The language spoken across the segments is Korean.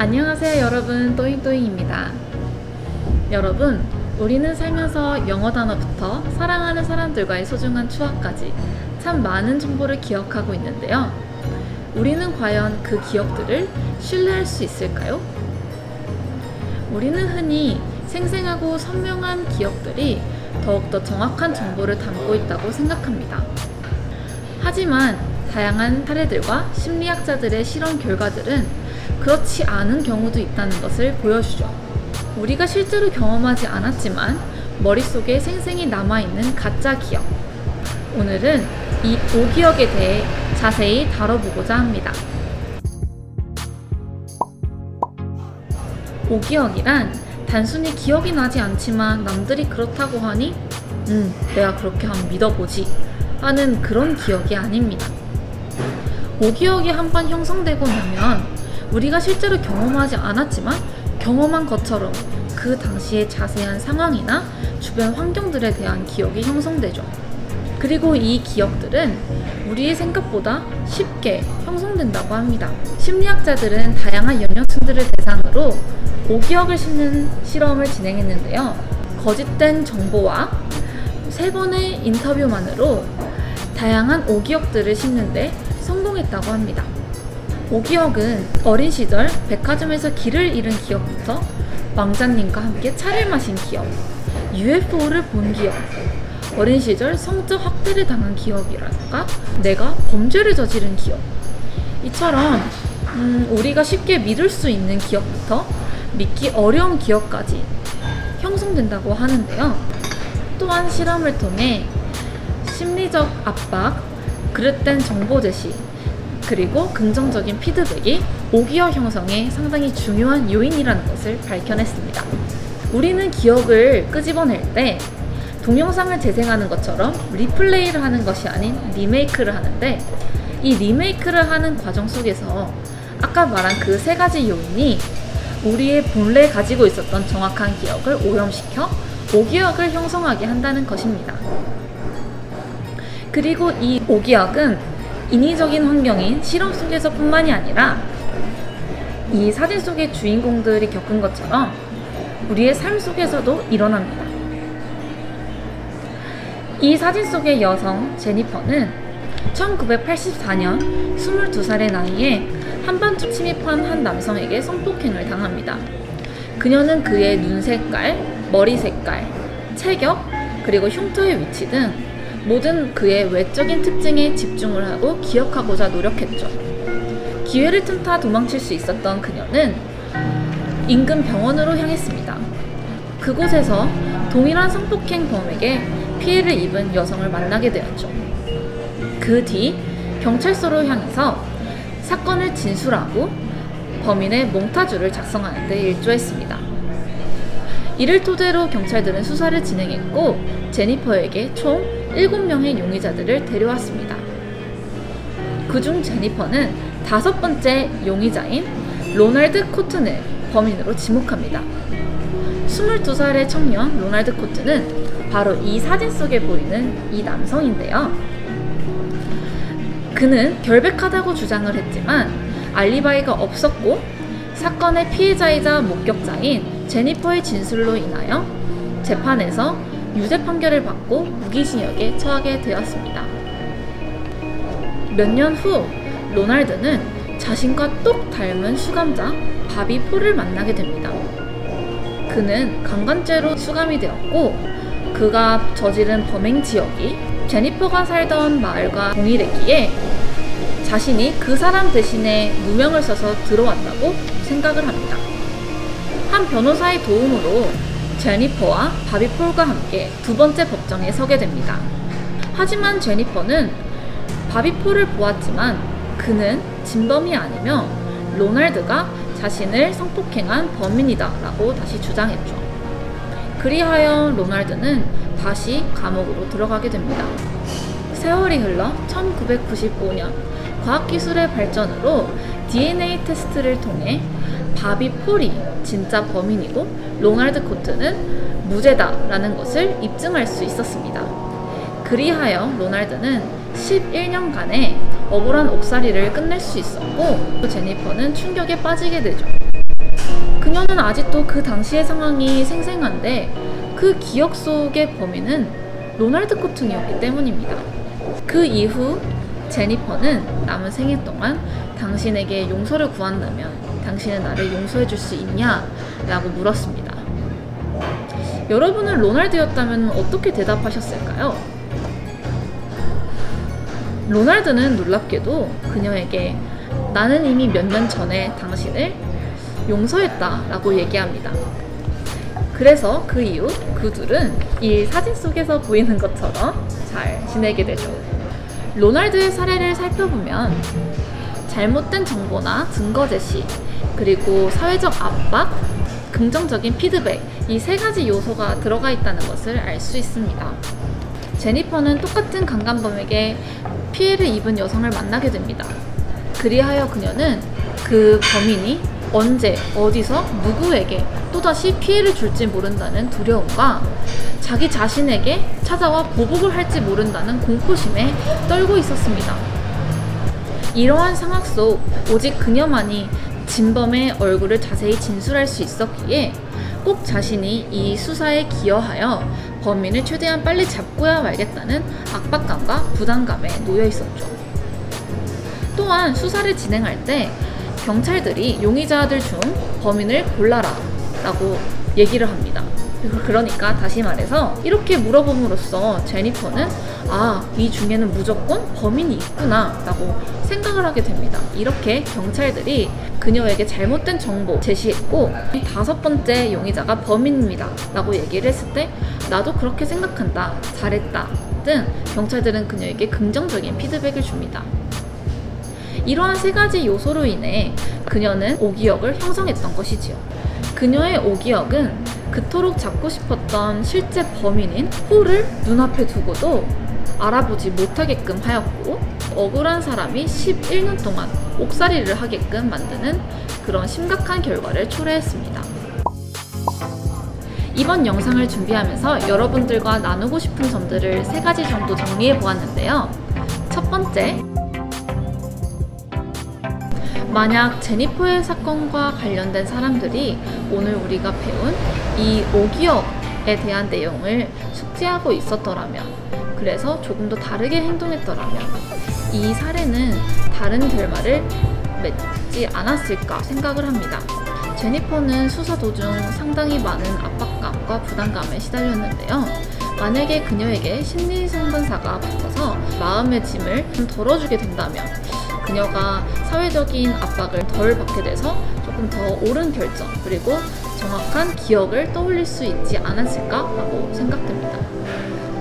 안녕하세요 여러분, 또잉또잉입니다. 여러분, 우리는 살면서 영어 단어부터 사랑하는 사람들과의 소중한 추억까지 참 많은 정보를 기억하고 있는데요. 우리는 과연 그 기억들을 신뢰할 수 있을까요? 우리는 흔히 생생하고 선명한 기억들이 더욱더 정확한 정보를 담고 있다고 생각합니다. 하지만 다양한 사례들과 심리학자들의 실험 결과들은 그렇지 않은 경우도 있다는 것을 보여주죠. 우리가 실제로 경험하지 않았지만 머릿속에 생생히 남아있는 가짜 기억. 오늘은 이 오기억에 대해 자세히 다뤄보고자 합니다. 오기억이란 단순히 기억이 나지 않지만 남들이 그렇다고 하니 내가 그렇게 한번 믿어보지 하는 그런 기억이 아닙니다. 오기억이 한번 형성되고 나면 우리가 실제로 경험하지 않았지만 경험한 것처럼 그 당시의 자세한 상황이나 주변 환경들에 대한 기억이 형성되죠. 그리고 이 기억들은 우리의 생각보다 쉽게 형성된다고 합니다. 심리학자들은 다양한 연령층들을 대상으로 오기억을 심는 실험을 진행했는데요. 거짓된 정보와 3번의 인터뷰만으로 다양한 오기억들을 심는데 성공했다고 합니다. 오기억은 어린 시절 백화점에서 길을 잃은 기억부터 왕자님과 함께 차를 마신 기억, UFO를 본 기억, 어린 시절 성적 학대를 당한 기억이랄까, 내가 범죄를 저지른 기억, 이처럼 우리가 쉽게 믿을 수 있는 기억부터 믿기 어려운 기억까지 형성된다고 하는데요. 또한 실험을 통해 심리적 압박, 그릇된 정보 제시, 그리고 긍정적인 피드백이 오기억 형성에 상당히 중요한 요인이라는 것을 밝혀냈습니다. 우리는 기억을 끄집어낼 때 동영상을 재생하는 것처럼 리플레이를 하는 것이 아닌 리메이크를 하는데, 이 리메이크를 하는 과정 속에서 아까 말한 그 3가지 요인이 우리의 본래 가지고 있었던 정확한 기억을 오염시켜 오기억을 형성하게 한다는 것입니다. 그리고 이 오기억은 인위적인 환경인 실험 속에서 뿐만이 아니라 이 사진 속의 주인공들이 겪은 것처럼 우리의 삶 속에서도 일어납니다. 이 사진 속의 여성 제니퍼는 1984년 22살의 나이에 한밤중 침입한 한 남성에게 성폭행을 당합니다. 그녀는 그의 눈 색깔, 머리 색깔, 체격, 그리고 흉터의 위치 등 모든 그의 외적인 특징에 집중을 하고 기억하고자 노력했죠. 기회를 틈타 도망칠 수 있었던 그녀는 인근 병원으로 향했습니다. 그곳에서 동일한 성폭행범에게 피해를 입은 여성을 만나게 되었죠. 그 뒤 경찰서로 향해서 사건을 진술하고 범인의 몽타주를 작성하는 데 일조했습니다. 이를 토대로 경찰들은 수사를 진행했고 제니퍼에게 총 7명의 용의자들을 데려왔습니다. 그중 제니퍼는 5번째 용의자인 로널드 코튼을 범인으로 지목합니다. 22살의 청년 로널드 코튼은 바로 이 사진 속에 보이는 이 남성인데요. 그는 결백하다고 주장을 했지만 알리바이가 없었고 사건의 피해자이자 목격자인 제니퍼의 진술로 인하여 재판에서 유죄 판결을 받고 무기징역에 처하게 되었습니다. 몇 년 후 로널드는 자신과 똑 닮은 수감자 바비 폴을 만나게 됩니다. 그는 강간죄로 수감이 되었고 그가 저지른 범행 지역이 제니퍼가 살던 마을과 동일했기에 자신이 그 사람 대신에 누명을 써서 들어왔다고 생각을 합니다. 한 변호사의 도움으로 제니퍼와 바비 폴과 함께 2번째 법정에 서게 됩니다. 하지만 제니퍼는 바비 폴을 보았지만 그는 진범이 아니며 로널드가 자신을 성폭행한 범인이다 라고 다시 주장했죠. 그리하여 로널드는 다시 감옥으로 들어가게 됩니다. 세월이 흘러 1995년 과학기술의 발전으로 DNA 테스트를 통해 바비 폴이 진짜 범인이고 로널드 코튼은 무죄다라는 것을 입증할 수 있었습니다. 그리하여 로널드는 11년간의 억울한 옥살이를 끝낼 수 있었고 제니퍼는 충격에 빠지게 되죠. 그녀는 아직도 그 당시의 상황이 생생한데 그 기억 속의 범인은 로널드 코튼이었기 때문입니다. 그 이후 제니퍼는 남은 생애 동안 당신에게 용서를 구한다면 당신은 나를 용서해 줄 수 있냐? 라고 물었습니다. 여러분은 로널드였다면 어떻게 대답하셨을까요? 로널드는 놀랍게도 그녀에게 나는 이미 몇 년 전에 당신을 용서했다 라고 얘기합니다. 그래서 그 이후 그 둘은 이 사진 속에서 보이는 것처럼 잘 지내게 되죠. 로널드의 사례를 살펴보면 잘못된 정보나 증거 제시, 그리고 사회적 압박, 긍정적인 피드백, 이 세 가지 요소가 들어가 있다는 것을 알 수 있습니다. 제니퍼는 똑같은 강간범에게 피해를 입은 여성을 만나게 됩니다. 그리하여 그녀는 그 범인이 언제, 어디서, 누구에게 또다시 피해를 줄지 모른다는 두려움과 자기 자신에게 찾아와 보복을 할지 모른다는 공포심에 떨고 있었습니다. 이러한 상황 속 오직 그녀만이 진범의 얼굴을 자세히 진술할 수 있었기에 꼭 자신이 이 수사에 기여하여 범인을 최대한 빨리 잡고야 말겠다는 압박감과 부담감에 놓여 있었죠. 또한 수사를 진행할 때 경찰들이 용의자들 중 범인을 골라라 라고 얘기를 합니다. 그러니까 다시 말해서 이렇게 물어봄으로써 제니퍼는 이 중에는 무조건 범인이 있구나 라고 생각을 하게 됩니다. 이렇게 경찰들이 그녀에게 잘못된 정보 제시했고 5번째 용의자가 범인입니다 라고 얘기를 했을 때 나도 그렇게 생각한다, 잘했다 등 경찰들은 그녀에게 긍정적인 피드백을 줍니다. 이러한 세 가지 요소로 인해 그녀는 오기억을 형성했던 것이지요. 그녀의 오기억은 그토록 잡고 싶었던 실제 범인인 폴을 눈앞에 두고도 알아보지 못하게끔 하였고 억울한 사람이 11년 동안 옥살이를 하게끔 만드는 그런 심각한 결과를 초래했습니다. 이번 영상을 준비하면서 여러분들과 나누고 싶은 점들을 3가지 정도 정리해 보았는데요. 첫 번째, 만약 제니퍼의 사건과 관련된 사람들이 오늘 우리가 배운 이 오기억에 대한 내용을 숙지하고 있었더라면, 그래서 조금 더 다르게 행동했더라면 이 사례는 다른 결말을 맺지 않았을까 생각을 합니다. 제니퍼는 수사 도중 상당히 많은 압박감과 부담감에 시달렸는데요. 만약에 그녀에게 심리상담사가 붙어서 마음의 짐을 좀 덜어주게 된다면 그녀가 사회적인 압박을 덜 받게 돼서 조금 더 옳은 결정 그리고 정확한 기억을 떠올릴 수 있지 않았을까라고 생각됩니다.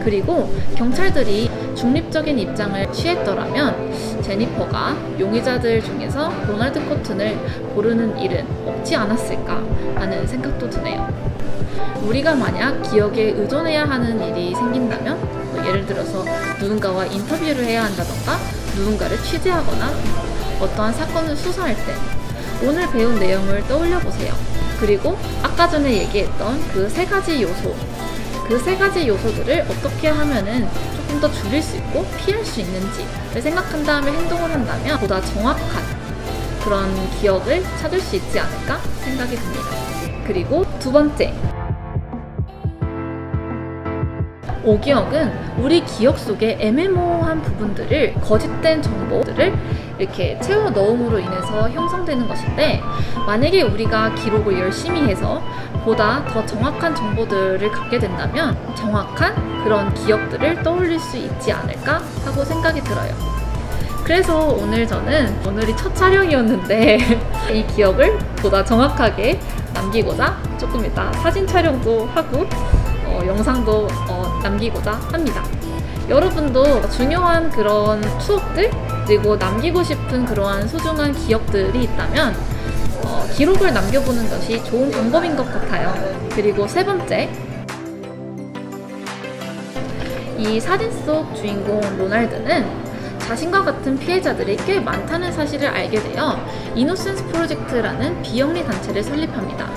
그리고 경찰들이 중립적인 입장을 취했더라면 제니퍼가 용의자들 중에서 로널드 코튼을 고르는 일은 없지 않았을까 하는 생각도 드네요. 우리가 만약 기억에 의존해야 하는 일이 생긴다면 예를 들어서 누군가와 인터뷰를 해야 한다던가 누군가를 취재하거나 어떠한 사건을 수사할 때 오늘 배운 내용을 떠올려 보세요. 그리고 아까 전에 얘기했던 그 3가지 요소, 그 3가지 요소들을 어떻게 하면은 조금 더 줄일 수 있고 피할 수 있는지를 생각한 다음에 행동을 한다면 보다 정확한 그런 기억을 찾을 수 있지 않을까 생각이 듭니다. 그리고 2번째, 오기억은 우리 기억 속에 애매모호한 부분들을, 거짓된 정보들을 이렇게 채워 넣음으로 인해서 형성되는 것인데, 만약에 우리가 기록을 열심히 해서 보다 더 정확한 정보들을 갖게 된다면 정확한 그런 기억들을 떠올릴 수 있지 않을까 하고 생각이 들어요. 그래서 오늘이 첫 촬영이었는데 이 기억을 보다 정확하게 남기고자 조금 이따 사진 촬영도 하고 영상도 남기고자 합니다. 여러분도 중요한 그런 추억들 그리고 남기고 싶은 그러한 소중한 기억들이 있다면 기록을 남겨보는 것이 좋은 방법인 것 같아요. 그리고 3번째, 이 사진 속 주인공 로널드는 자신과 같은 피해자들이 꽤 많다는 사실을 알게 되어 이노센스 프로젝트라는 비영리 단체를 설립합니다.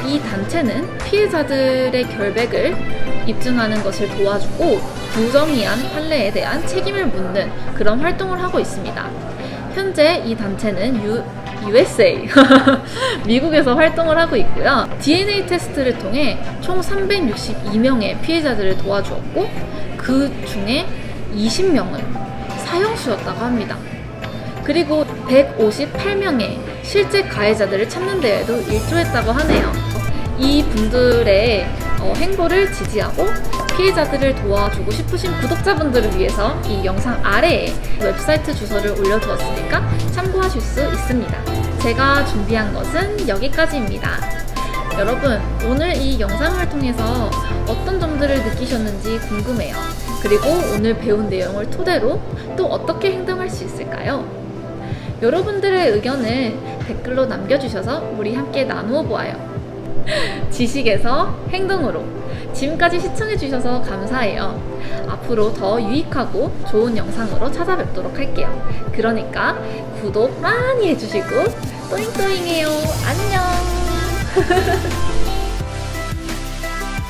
이 단체는 피해자들의 결백을 입증하는 것을 도와주고 부정의한 판례에 대한 책임을 묻는 그런 활동을 하고 있습니다. 현재 이 단체는 USA 미국에서 활동을 하고 있고요. DNA 테스트를 통해 총 362명의 피해자들을 도와주었고 그 중에 20명은 사형수였다고 합니다. 그리고 158명의 실제 가해자들을 찾는 데에도 일조했다고 하네요. 이 분들의 행보를 지지하고 피해자들을 도와주고 싶으신 구독자분들을 위해서 이 영상 아래에 웹사이트 주소를 올려두었으니까 참고하실 수 있습니다. 제가 준비한 것은 여기까지입니다. 여러분, 오늘 이 영상을 통해서 어떤 점들을 느끼셨는지 궁금해요. 그리고 오늘 배운 내용을 토대로 또 어떻게 행동할 수 있을까요? 여러분들의 의견을 댓글로 남겨주셔서 우리 함께 나누어 보아요. 지식에서 행동으로. 지금까지 시청해주셔서 감사해요. 앞으로 더 유익하고 좋은 영상으로 찾아뵙도록 할게요. 그러니까 구독 많이 해주시고 또잉또잉해요. 안녕.